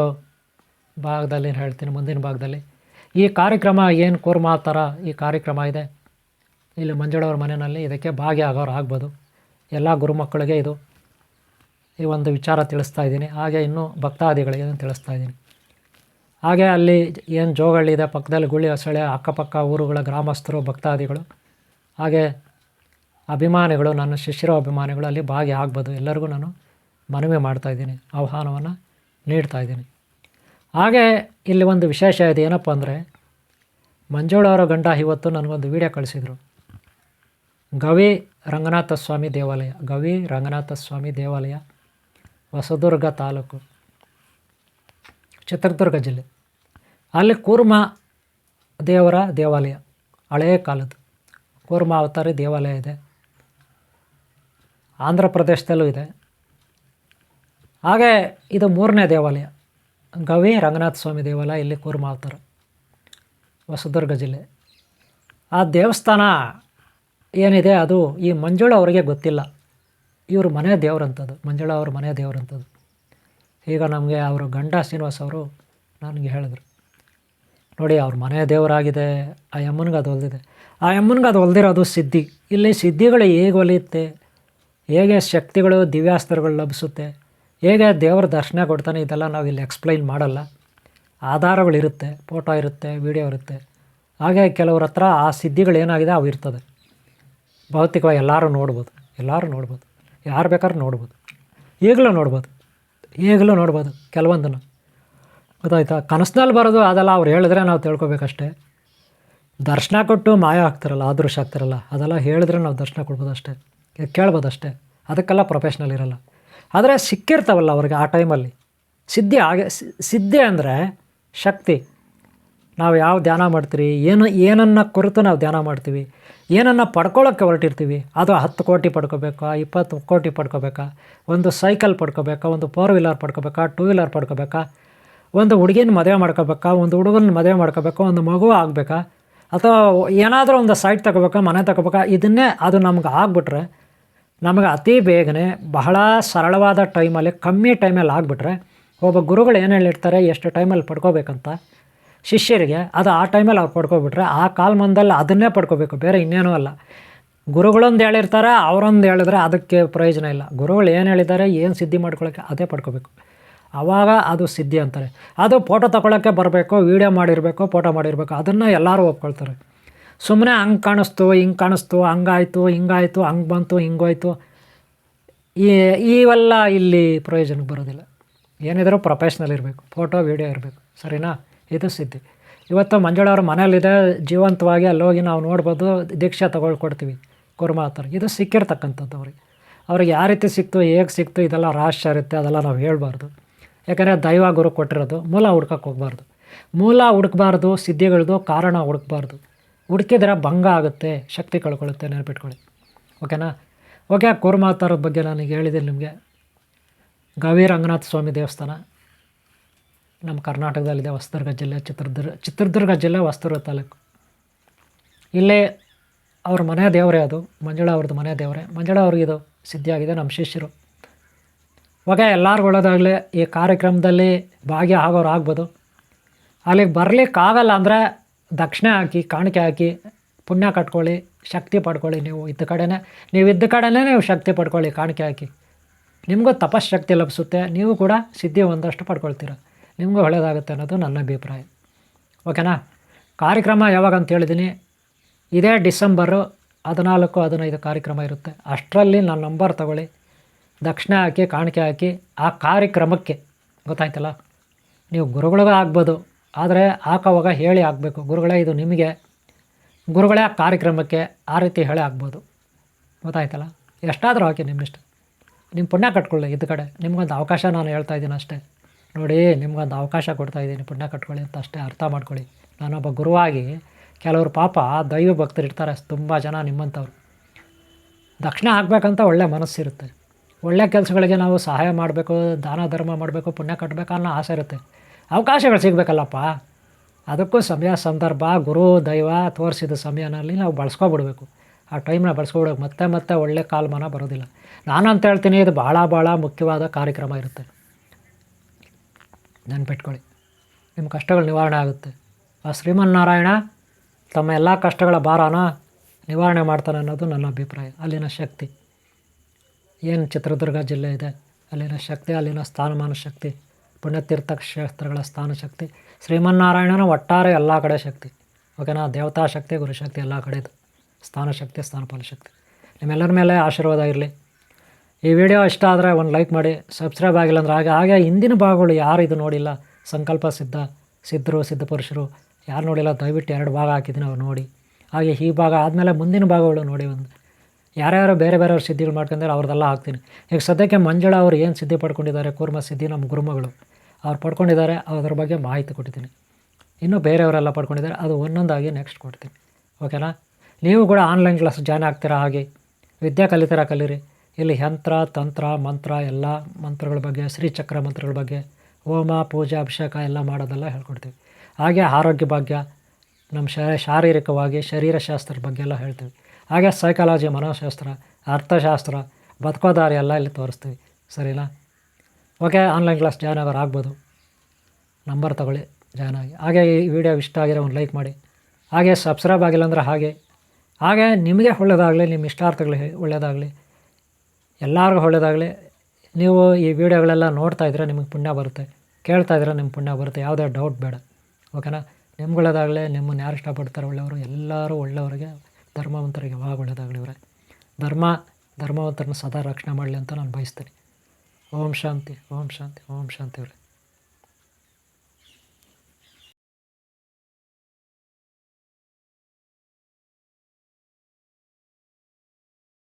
ಭಾಗದಲ್ಲಿ ಹೇಳ್ತೀನಿ, ಮುಂದಿನ ಭಾಗದಲ್ಲಿ. ಈ ಕಾರ್ಯಕ್ರಮ ಏನು ಕೂರ್ಮ ಥರ ಈ ಕಾರ್ಯಕ್ರಮ ಇದೆ ಇಲ್ಲಿ ಮಂಜುಳವ್ರ ಮನೆಯಲ್ಲಿ, ಇದಕ್ಕೆ ಭಾಗಿಯಾಗೋರು ಆಗ್ಬೋದು. ಎಲ್ಲ ಗುರುಮಕ್ಕಳಿಗೆ ಇದು ಈ ಒಂದು ವಿಚಾರ ತಿಳಿಸ್ತಾ ಇದ್ದೀನಿ. ಹಾಗೆ ಇನ್ನೂ ಭಕ್ತಾದಿಗಳಿಗೆ ತಿಳಿಸ್ತಾ ಇದ್ದೀನಿ. ಹಾಗೆ ಅಲ್ಲಿ ಏನು ಜೋಗಳ್ಳಿ ಇದೆ ಪಕ್ಕದಲ್ಲಿ, ಗುಳಿ ಹೊಸಳೆ, ಅಕ್ಕಪಕ್ಕ ಊರುಗಳ ಗ್ರಾಮಸ್ಥರು, ಭಕ್ತಾದಿಗಳು, ಹಾಗೆ ಅಭಿಮಾನಿಗಳು, ನನ್ನ ಶಿಷ್ಯರ ಅಭಿಮಾನಿಗಳು ಅಲ್ಲಿ ಭಾಗಿ ಆಗ್ಬೋದು. ಎಲ್ಲರಿಗೂ ನಾನು ಮನವಿ ಮಾಡ್ತಾಯಿದ್ದೀನಿ, ಆಹ್ವಾನವನ್ನು ನೀಡ್ತಾಯಿದ್ದೀನಿ. ಹಾಗೆ ಇಲ್ಲಿ ಒಂದು ವಿಶೇಷ ಇದೆ. ಏನಪ್ಪ ಅಂದರೆ, ಮಂಜುಳವರ ಗಂಡ ಇವತ್ತು ನನಗೊಂದು ವಿಡಿಯೋ ಕಳಿಸಿದರು. ಗವಿ ರಂಗನಾಥ ಸ್ವಾಮಿ ದೇವಾಲಯ ಹೊಸದುರ್ಗ ತಾಲೂಕು, ಚಿತ್ರದುರ್ಗ ಜಿಲ್ಲೆ. ಅಲ್ಲಿ ಕೂರ್ಮ ದೇವರ ದೇವಾಲಯ, ಹಳೆಯ ಕಾಲದ್ದು ಕೂರ್ಮ ಅವತಾರಿ ದೇವಾಲಯ ಇದೆ. ಆಂಧ್ರ ಪ್ರದೇಶದಲ್ಲೂ ಇದೆ. ಹಾಗೆ ಇದು 3ನೇ ದೇವಾಲಯ, ಗವಿ ರಂಗನಾಥ ಸ್ವಾಮಿ ದೇವಾಲಯ, ಇಲ್ಲಿ ಕೂರ್ಮ ಅವತಾರ, ಹೊಸದುರ್ಗ ಜಿಲ್ಲೆ. ಆ ದೇವಸ್ಥಾನ ಏನಿದೆ ಅದು ಈ ಮಂಜುಳಾ ಅವರಿಗೆ ಗೊತ್ತಿಲ್ಲ. ಇವರು ಮನೆ ದೇವರಂಥದ್ದು, ಮಂಜುಳಾ ಅವ್ರ ಮನೆ ದೇವರಂಥದ್ದು. ಈಗ ನಮಗೆ ಅವರು ಗಂಡ ಶ್ರೀನಿವಾಸ್ ಅವರು ನನಗೆ ಹೇಳಿದ್ರು, ನೋಡಿ ಅವ್ರ ಮನೆ ದೇವರಾಗಿದೆ, ಆ ಅಮ್ಮನಿಗೆ ಅದು ಹೊಲ್ದಿದೆ. ಆ ಅಮ್ಮನಿಗೆ ಅದು ಹೊಲ್ದಿರೋದು ಸಿದ್ಧಿ. ಇಲ್ಲಿ ಸಿದ್ಧಿಗಳು ಹೇಗೆ ಒಲಿಯುತ್ತೆ, ಹೇಗೆ ಶಕ್ತಿಗಳು ದಿವ್ಯಾಸ್ತ್ರಗಳು ಲಭಿಸುತ್ತೆ, ಹೇಗೆ ದೇವರ ದರ್ಶನ ಕೊಡ್ತಾನೆ, ಇದೆಲ್ಲ ನಾವು ಇಲ್ಲಿ ಎಕ್ಸ್ಪ್ಲೈನ್ ಮಾಡಲ್ಲ. ಆಧಾರಗಳಿರುತ್ತೆ, ಫೋಟೋ ಇರುತ್ತೆ, ವಿಡಿಯೋ ಇರುತ್ತೆ. ಹಾಗೆ ಕೆಲವ್ರ ಹತ್ರ ಆ ಸಿದ್ಧಿಗಳು ಏನಾಗಿದೆ ಅವು ಇರ್ತದೆ. ಭೌತಿಕವಾಗಿ ಎಲ್ಲರೂ ನೋಡ್ಬೋದು, ಯಾರು ಬೇಕಾದ್ರೂ ನೋಡ್ಬೋದು, ಈಗಲೂ ನೋಡ್ಬೋದು ಕೆಲವೊಂದನ್ನು. ಗೊತ್ತಾಯ್ತಾ? ಕನಸಿನಲ್ಲಿ ಬರೋದು ಅದೆಲ್ಲ ಅವ್ರು ಹೇಳಿದ್ರೆ ನಾವು ತಿಳ್ಕೊಬೇಕಷ್ಟೇ. ದರ್ಶನ ಕೊಟ್ಟು ಮಾಯ ಆಗ್ತಾರಲ್ಲ, ಅದೃಶ್ಯ ಆಗ್ತಾರಲ್ಲ, ಅದೆಲ್ಲ ಹೇಳಿದ್ರೆ ನಾವು ದರ್ಶನ ಕೊಡ್ಬೋದು ಅಷ್ಟೇ, ಕೇಳ್ಬೋದು. ಅದಕ್ಕೆಲ್ಲ ಪ್ರೊಫೆಷ್ನಲ್ ಇರಲ್ಲ. ಆದರೆ ಸಿಕ್ಕಿರ್ತಾವಲ್ಲ ಅವ್ರಿಗೆ ಆ ಟೈಮಲ್ಲಿ ಸಿದ್ಧಿ. ಸಿದ್ಧಿ ಅಂದರೆ ಶಕ್ತಿ. ನಾವು ಯಾವ ಧ್ಯಾನ ಮಾಡ್ತೀರಿ, ಏನನ್ನು ಕುರಿತು ನಾವು ಧ್ಯಾನ ಮಾಡ್ತೀವಿ, ಏನನ್ನು ಪಡ್ಕೊಳ್ಳೋಕ್ಕೆ ಹೊರಟಿರ್ತೀವಿ, ಅದು 10 ಕೋಟಿ ಪಡ್ಕೋಬೇಕಾ, 20 ಕೋಟಿ ಪಡ್ಕೋಬೇಕಾ, ಒಂದು ಸೈಕಲ್ ಪಡ್ಕೋಬೇಕಾ, ಒಂದು 4 ವೀಲರ್ ಪಡ್ಕೋಬೇಕಾ, 2 ವೀಲರ್ ಪಡ್ಕೋಬೇಕಾ, ಒಂದು ಹುಡುಗಿನ ಮದುವೆ ಮಾಡ್ಕೋಬೇಕಾ, ಒಂದು ಹುಡುಗನ ಮದುವೆ ಮಾಡ್ಕೋಬೇಕಾ, ಒಂದು ಮಗು ಆಗಬೇಕಾ, ಅಥವಾ ಏನಾದರೂ ಒಂದು ಸೈಟ್ ತಗೋಬೇಕಾ, ಮನೆ ತಗೋಬೇಕಾ, ಇದನ್ನೇ ಅದು ನಮ್ಗೆ ಆಗಿಬಿಟ್ರೆ, ನಮಗೆ ಅತಿ ಬೇಗನೆ ಬಹಳ ಸರಳವಾದ ಟೈಮಲ್ಲಿ ಕಮ್ಮಿ ಟೈಮಲ್ಲಿ ಆಗಿಬಿಟ್ರೆ, ಒಬ್ಬ ಗುರುಗಳು ಏನು ಹೇಳಿರ್ತಾರೆ ಎಷ್ಟು ಟೈಮಲ್ಲಿ ಪಡ್ಕೋಬೇಕಂತ ಶಿಷ್ಯರಿಗೆ, ಅದು ಆ ಟೈಮಲ್ಲಿ ಅವ್ರು ಪಡ್ಕೊಬಿಟ್ರೆ ಆ ಕಾಲಮಾನದಲ್ಲಿ ಅದನ್ನೇ ಪಡ್ಕೋಬೇಕು, ಬೇರೆ ಇನ್ನೇನೂ ಅಲ್ಲ. ಗುರುಗಳೊಂದು ಹೇಳಿರ್ತಾರೆ, ಅವರೊಂದು ಹೇಳಿದ್ರೆ ಅದಕ್ಕೆ ಪ್ರಯೋಜನ ಇಲ್ಲ. ಗುರುಗಳು ಏನು ಹೇಳಿದ್ದಾರೆ, ಏನು ಸಿದ್ಧಿ ಮಾಡ್ಕೊಳ್ಳೋಕ್ಕೆ ಅದೇ ಪಡ್ಕೋಬೇಕು, ಆವಾಗ ಅದು ಸಿದ್ಧಿ ಅಂತಾರೆ. ಅದು ಫೋಟೋ ತಗೊಳ್ಳೋಕ್ಕೆ ಬರಬೇಕು, ವೀಡಿಯೋ ಮಾಡಿರಬೇಕು, ಫೋಟೋ ಮಾಡಿರಬೇಕು, ಅದನ್ನು ಎಲ್ಲರೂ ಒಪ್ಕೊಳ್ತಾರೆ. ಸುಮ್ಮನೆ ಹಂಗೆ ಕಾಣಿಸ್ತು, ಹಿಂಗೆ ಕಾಣಿಸ್ತು, ಹಂಗಾಯಿತು, ಹಿಂಗಾಯಿತು, ಹಂಗೆ ಬಂತು, ಹಿಂಗೋಯ್ತು, ಇವೆಲ್ಲ ಇಲ್ಲಿ ಪ್ರಯೋಜನಕ್ಕೆ ಬರೋದಿಲ್ಲ. ಏನಿದ್ರೂ ಪ್ರೊಫೆಷ್ನಲ್ ಇರಬೇಕು, ಫೋಟೋ ವೀಡಿಯೋ ಇರಬೇಕು, ಸರಿನಾ? ಇದು ಸಿದ್ಧಿ. ಇವತ್ತು ಮಂಜುಳವ್ರ ಮನೇಲಿದೆ, ಜೀವಂತವಾಗಿ ಅಲ್ಲೋಗಿ ನಾವು ನೋಡ್ಬೋದು, ದೀಕ್ಷೆ ತಗೊಳ್ಕೊಡ್ತೀವಿ ಕುರ್ಮ ಆ ಥರ. ಇದು ಸಿಕ್ಕಿರ್ತಕ್ಕಂಥದ್ದು ಅವ್ರಿಗೆ ಯಾವ ರೀತಿ ಸಿಕ್ತು, ಹೇಗೆ ಸಿಕ್ತು, ಇದೆಲ್ಲ ರಹಸ್ಯ ಇರುತ್ತೆ, ಅದೆಲ್ಲ ನಾವು ಹೇಳ್ಬಾರ್ದು. ಯಾಕಂದರೆ ದೈವ ಗುರು ಕೊಟ್ಟಿರೋದು, ಮೂಲ ಹುಡ್ಕಕ್ಕೆ ಹೋಗಬಾರ್ದು. ಮೂಲ ಹುಡುಕಬಾರ್ದು, ಸಿದ್ಧಿಗಳದು ಕಾರಣ ಹುಡುಕಬಾರ್ದು. ಹುಡುಕಿದ್ರೆ ಭಂಗ ಆಗುತ್ತೆ, ಶಕ್ತಿ ಕಳ್ಕೊಳ್ಳುತ್ತೆ, ನೆನಪಿಟ್ಕೊಳ್ಳಿ. ಓಕೆನಾ? ಓಕೆ, ಕೂರ್ಮ ಥರದ ಬಗ್ಗೆ ನನಗೆ ಹೇಳಿದ್ದೀನಿ ನಿಮಗೆ. ಗವಿ ರಂಗನಾಥ ಸ್ವಾಮಿ ದೇವಸ್ಥಾನ ನಮ್ಮ ಕರ್ನಾಟಕದಲ್ಲಿದೆ, ಹೊಸದುರ್ಗ ಜಿಲ್ಲೆ, ಚಿತ್ರದುರ್ಗ ಜಿಲ್ಲೆ, ಹೊಸದುರ್ಗ ತಾಲೂಕು. ಇಲ್ಲೇ ಅವ್ರ ಮನೆ ದೇವರೇ ಅದು, ಮಂಜುಳಾ ಅವ್ರದ್ದು ಮನೆ ದೇವರೇ. ಮಂಜುಳಾ ಅವ್ರಿಗಿದು ಸಿದ್ಧಿಯಾಗಿದೆ, ನಮ್ಮ ಶಿಷ್ಯರು. ಓಕೆ, ಎಲ್ಲರಿಗೂ ಒಳ್ಳೆಯದಾಗಲಿ. ಈ ಕಾರ್ಯಕ್ರಮದಲ್ಲಿ ಭಾಗಿಯಾಗೋರು ಆಗ್ಬೋದು. ಅಲ್ಲಿಗೆ ಬರಲಿಕ್ಕಾಗಲ್ಲ ಅಂದರೆ ದಕ್ಷಿಣೆ ಹಾಕಿ, ಕಾಣಿಕೆ ಹಾಕಿ, ಪುಣ್ಯ ಕಟ್ಕೊಳ್ಳಿ, ಶಕ್ತಿ ಪಡ್ಕೊಳ್ಳಿ. ನೀವು ಇದ್ದ ಕಡೆನೇ ನೀವು ಶಕ್ತಿ ಪಡ್ಕೊಳ್ಳಿ, ಕಾಣಿಕೆ ಹಾಕಿ. ನಿಮಗೂ ತಪಶಕ್ತಿ ಲಭಿಸುತ್ತೆ, ನೀವು ಕೂಡ ಸಿದ್ಧಿ ಒಂದಷ್ಟು ಪಡ್ಕೊಳ್ತೀರ, ನಿಮಗೂ ಒಳ್ಳೆಯದಾಗುತ್ತೆ ಅನ್ನೋದು ನನ್ನ ಅಭಿಪ್ರಾಯ. ಓಕೆನಾ? ಕಾರ್ಯಕ್ರಮ ಯಾವಾಗ ಅಂತ ಹೇಳಿದ್ದೀನಿ, ಇದೇ ಡಿಸೆಂಬರು 14-15 ಕಾರ್ಯಕ್ರಮ ಇರುತ್ತೆ. ಅಷ್ಟರಲ್ಲಿ ನನ್ನ ನಂಬರ್ ತಗೊಳ್ಳಿ, ದಕ್ಷಿಣೆ ಹಾಕಿ, ಕಾಣಿಕೆ ಹಾಕಿ, ಆ ಕಾರ್ಯಕ್ರಮಕ್ಕೆ ಗೊತ್ತಾಯ್ತಲ್ಲ. ನೀವು ಗುರುಗಳಿಗೂ ಆಗ್ಬೋದು, ಆದರೆ ಹಾಕೋವಾಗ ಹೇಳಿ ಆಗಬೇಕು, ಗುರುಗಳೇ ಇದು ನಿಮಗೆ, ಗುರುಗಳೇ ಆ ಕಾರ್ಯಕ್ರಮಕ್ಕೆ ಆ ರೀತಿ ಹೇಳಿ ಆಗ್ಬೋದು. ಗೊತ್ತಾಯ್ತಲ್ಲ? ಎಷ್ಟಾದರೂ ಹಾಕಿ, ನಿಮ್ಮಿಷ್ಟ. ನಿಮ್ಮ ಪುಣ್ಯ ಕಟ್ಕೊಳ್ಳಿ. ಇದ್ದ ಕಡೆ ನಿಮ್ಗೊಂದು ಅವಕಾಶ ನಾನು ಹೇಳ್ತಾ ಇದ್ದೀನಿ ಅಷ್ಟೇ. ನೋಡಿ, ನಿಮ್ಗೊಂದು ಅವಕಾಶ ಕೊಡ್ತಾಯಿದ್ದೀನಿ, ಪುಣ್ಯ ಕಟ್ಕೊಳ್ಳಿ ಅಂತ ಅಷ್ಟೇ ಅರ್ಥ ಮಾಡ್ಕೊಳ್ಳಿ. ನಾನೊಬ್ಬ ಗುರುವಾಗಿ, ಕೆಲವರು ಪಾಪ ದೈವ ಭಕ್ತರು ಇರ್ತಾರೆ, ತುಂಬ ಜನ ನಿಮ್ಮಂಥವ್ರು. ದಕ್ಷಿಣ ಹಾಕಬೇಕಂತ ಒಳ್ಳೆ ಮನಸ್ಸಿರುತ್ತೆ, ಒಳ್ಳೆ ಕೆಲಸಗಳಿಗೆ ನಾವು ಸಹಾಯ ಮಾಡಬೇಕು, ದಾನ ಧರ್ಮ ಮಾಡಬೇಕು, ಪುಣ್ಯ ಕಟ್ಟಬೇಕು ಅನ್ನೋ ಆಸೆ ಇರುತ್ತೆ. ಅವಕಾಶಗಳು ಸಿಗಬೇಕಲ್ಲಪ್ಪ, ಅದಕ್ಕೂ ಸಮಯ ಸಂದರ್ಭ, ಗುರು ದೈವ ತೋರಿಸಿದ ಸಮಯನಲ್ಲಿ ನಾವು ಬಳಸ್ಕೊಬಿಡ್ಬೇಕು. ಆ ಟೈಮ್ನ ಬಳಸ್ಕೊಬಿಡ್ಬೇಕು. ಮತ್ತೆ ಒಳ್ಳೆ ಕಾಲಮಾನ ಬರೋದಿಲ್ಲ. ನಾನಂತ ಹೇಳ್ತೀನಿ, ಇದು ಭಾಳ ಮುಖ್ಯವಾದ ಕಾರ್ಯಕ್ರಮ ಇರುತ್ತೆ, ನೆನ್ಪಿಟ್ಕೊಳ್ಳಿ. ನಿಮ್ಮ ಕಷ್ಟಗಳು ನಿವಾರಣೆ ಆಗುತ್ತೆ. ಆ ಶ್ರೀಮನ್ನಾರಾಯಣ ತಮ್ಮ ಎಲ್ಲ ಕಷ್ಟಗಳ ಭಾರನ ನಿವಾರಣೆ ಮಾಡ್ತಾನೆ ಅನ್ನೋದು ನನ್ನ ಅಭಿಪ್ರಾಯ. ಅಲ್ಲಿನ ಶಕ್ತಿ ಏನು ಚಿತ್ರದುರ್ಗ ಜಿಲ್ಲೆ ಇದೆ, ಅಲ್ಲಿನ ಶಕ್ತಿ, ಅಲ್ಲಿನ ಸ್ಥಾನಮಾನ ಶಕ್ತಿ, ಪುಣ್ಯತೀರ್ಥ ಕ್ಷೇತ್ರಗಳ ಸ್ಥಾನ ಶಕ್ತಿ, ಶ್ರೀಮನ್ನಾರಾಯಣನ ಒಟ್ಟಾರೆ ಎಲ್ಲ ಕಡೆ ಶಕ್ತಿ. ಓಕೆನಾ? ದೇವತಾ ಶಕ್ತಿ, ಗುರುಶಕ್ತಿ ಎಲ್ಲ ಕಡೆದು ಸ್ಥಾನ ಶಕ್ತಿ, ಸ್ಥಾನಪಾಲ ಶಕ್ತಿ. ನಿಮ್ಮೆಲ್ಲರ ಮೇಲೆ ಆಶೀರ್ವಾದ ಇರಲಿ. ಈ ವಿಡಿಯೋ ಇಷ್ಟ ಆದರೆ ಒಂದು ಲೈಕ್ ಮಾಡಿ, ಸಬ್ಸ್ಕ್ರೈಬ್ ಆಗಿಲ್ಲ ಅಂದರೆ ಹಾಗೆ ಹಿಂದಿನ ಭಾಗಗಳು ಯಾರು ಇದು ನೋಡಿಲ್ಲ, ಸಂಕಲ್ಪ ಸಿದ್ಧರು, ಸಿದ್ಧಪುರುಷರು ಯಾರು ನೋಡಿಲ್ಲ, ದಯವಿಟ್ಟು 2 ಭಾಗ ಹಾಕಿದ್ದೀನಿ, ಅವ್ರು ನೋಡಿ. ಹಾಗೆ ಈ ಭಾಗ ಆದಮೇಲೆ ಮುಂದಿನ ಭಾಗಗಳು ನೋಡಿ. ಯಾರ್ಯಾರು ಬೇರೆಯವ್ರ ಸಿದ್ಧಿಗಳು ಮಾಡ್ಕೊಂಡ್ರೆ ಅವ್ರದ್ದೆಲ್ಲ ಹಾಕ್ತೀನಿ. ಈಗ ಸದ್ಯಕ್ಕೆ ಮಂಜುಳಾ ಅವರು ಏನು ಸಿದ್ಧಿ ಪಡ್ಕೊಂಡಿದ್ದಾರೆ, ಕೂರ್ಮ ಸಿದ್ಧಿ, ನಮ್ಮ ಗುರುಮಗಳು ಅವ್ರು ಪಡ್ಕೊಂಡಿದ್ದಾರೆ, ಅದ್ರ ಬಗ್ಗೆ ಮಾಹಿತಿ ಕೊಟ್ಟಿದ್ದೀನಿ. ಇನ್ನೂ ಬೇರೆಯವರೆಲ್ಲ ಪಡ್ಕೊಂಡಿದ್ದಾರೆ, ಅದು ಒಂದೊಂದಾಗಿ ನೆಕ್ಸ್ಟ್ ಕೊಡ್ತೀನಿ. ಓಕೆನಾ? ನೀವು ಕೂಡ ಆನ್ಲೈನ್ ಕ್ಲಾಸ್ ಜಾಯ್ನ್ ಆಗ್ತೀರಾ, ಹಾಗೆ ವಿದ್ಯೆ ಕಲಿತೀರಾ, ಇಲ್ಲಿ ಯಂತ್ರ, ತಂತ್ರ, ಮಂತ್ರ, ಎಲ್ಲ ಮಂತ್ರಗಳ ಬಗ್ಗೆ, ಶ್ರೀಚಕ್ರ ಮಂತ್ರಗಳ ಬಗ್ಗೆ, ಹೋಮ, ಪೂಜೆ, ಅಭಿಷೇಕ ಎಲ್ಲ ಮಾಡೋದೆಲ್ಲ ಹೇಳ್ಕೊಡ್ತೀವಿ. ಹಾಗೆ ಆರೋಗ್ಯ ಭಾಗ್ಯ, ನಮ್ಮ ಶಾರೀರಿಕವಾಗಿ ಶರೀರಶಾಸ್ತ್ರದ ಬಗ್ಗೆ ಎಲ್ಲ ಹೇಳ್ತೀವಿ. ಹಾಗೆ ಸೈಕಾಲಜಿ, ಮನೋಶಾಸ್ತ್ರ, ಅರ್ಥಶಾಸ್ತ್ರ, ಬದುಕೋದಾರಿ ಎಲ್ಲ ಇಲ್ಲಿ ತೋರಿಸ್ತೀವಿ. ಸರಿನಾ? ಓಕೆ, ಆನ್ಲೈನ್ ಕ್ಲಾಸ್ ಜಾಯ್ನ್ ಆಗೋರು ಆಗ್ಬೋದು. ನಂಬರ್ ತಗೊಳ್ಳಿ, ಜಾಯ್ನ್ ಆಗಿ. ಹಾಗೆ ಈ ವಿಡಿಯೋ ಇಷ್ಟ ಆಗಿರೋ ಒಂದು ಲೈಕ್ ಮಾಡಿ. ಹಾಗೆ ಸಬ್ಸ್ಕ್ರೈಬ್ ಆಗಿಲ್ಲ ಅಂದರೆ ಹಾಗೆ ನಿಮಗೆ ಒಳ್ಳೆಯದಾಗಲಿ, ನಿಮ್ಮ ಇಷ್ಟಾರ್ಥಗಳಿಗೆ ಒಳ್ಳೆಯದಾಗಲಿ, ಎಲ್ಲರಿಗೂ ಒಳ್ಳೆಯದಾಗಲಿ. ನೀವು ಈ ವಿಡಿಯೋಗಳೆಲ್ಲ ನೋಡ್ತಾಯಿದ್ರೆ ನಿಮಗೆ ಪುಣ್ಯ ಬರುತ್ತೆ, ಕೇಳ್ತಾಯಿದ್ರೆ ನಿಮ್ಗೆ ಪುಣ್ಯ ಬರುತ್ತೆ, ಯಾವುದೇ ಡೌಟ್ ಬೇಡ. ಓಕೆನಾ? ನಿಮ್ಗೆ ಒಳ್ಳೆಯದಾಗಲಿ. ನಿಮ್ಮನ್ನು ಯಾರು ಇಷ್ಟಪಡ್ತಾರೆ ಒಳ್ಳೆಯವರು, ಎಲ್ಲರೂ ಒಳ್ಳೆಯವರಿಗೆ, ಧರ್ಮವಂತರಿಗೆ ಯಾವಾಗ ಒಳ್ಳೆಯದಾಗಲಿ. ಇವರೇ ಧರ್ಮವಂತರನ್ನ ಸದಾ ರಕ್ಷಣೆ ಮಾಡಲಿ ಅಂತ ನಾನು ಬಯಸ್ತೀನಿ. ಓಂ ಶಾಂತಿ, ಓಂ ಶಾಂತಿ, ಓಂ ಶಾಂತಿ ಇವರೇ.